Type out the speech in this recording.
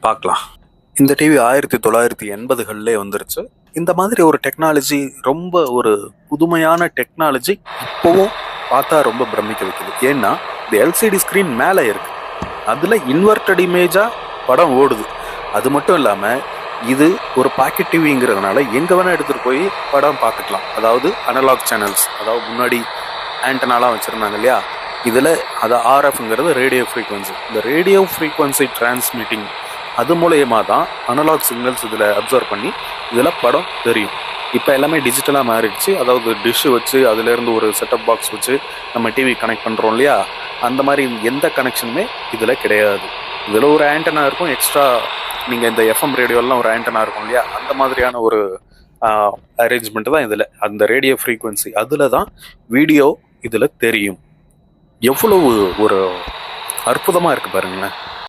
பார்க்கலாம். இந்த டிவி 1980களிலே வந்துருச்சு. இந்த மாதிரி ஒரு டெக்னாலஜி, ரொம்ப ஒரு புதுமையான டெக்னாலஜி இப்போவும் பார்த்தா ரொம்ப பிரமிக்க வைக்குது. ஏன்னா இந்த எல்சிடி ஸ்க்ரீன் மேலே இருக்கு, அதில் இன்வெர்டட் இமேஜாக படம் ஓடுது. அது மட்டும் இல்லாமல் இது ஒரு பாக்கெட் டிவிங்கிறதுனால எங்கே வேணால் எடுத்துகிட்டு போய் படம் பார்த்துக்கலாம். அதாவது அனலாக் சேனல்ஸ், அதாவது முன்னாடி ஆண்டனாலாம் வச்சுருந்தாங்க இல்லையா, இதில் அது ஆர்எஃப்ங்கிறது ரேடியோ ஃப்ரீக்வன்சி. இந்த ரேடியோ ஃப்ரீக்வன்சி டிரான்ஸ்மிட்டிங் அது மூலயமா தான் அனலாக் சிக்னல்ஸ் இதில் அப்சர்வ் பண்ணி இதில் படம் தெரியும். இப்போ எல்லாமே டிஜிட்டலாக மாறிடுச்சு. அதாவது டிஷ்ஷு வச்சு அதுலேருந்து ஒரு செட்டப் பாக்ஸ் வச்சு நம்ம டிவி கனெக்ட் பண்ணுறோம் இல்லையா, அந்த மாதிரி எந்த கனெக்ஷனுமே இதில் கிடையாது. இதில் ஒரு ஆண்டனா இருக்கும் எக்ஸ்ட்ரா. நீங்கள் இந்த எஃப்எம் ரேடியோலாம் ஒரு ஆண்டனா இருக்கும் இல்லையா, அந்த மாதிரியான ஒரு அரேஞ்ச்மெண்ட் தான் இதில். அந்த ரேடியோ ஃப்ரீக்வன்சி அதில் தான் வீடியோ இதில் தெரியும். எவ்வளவு ஒரு அற்புதமாக இருக்குது பாருங்களேன்.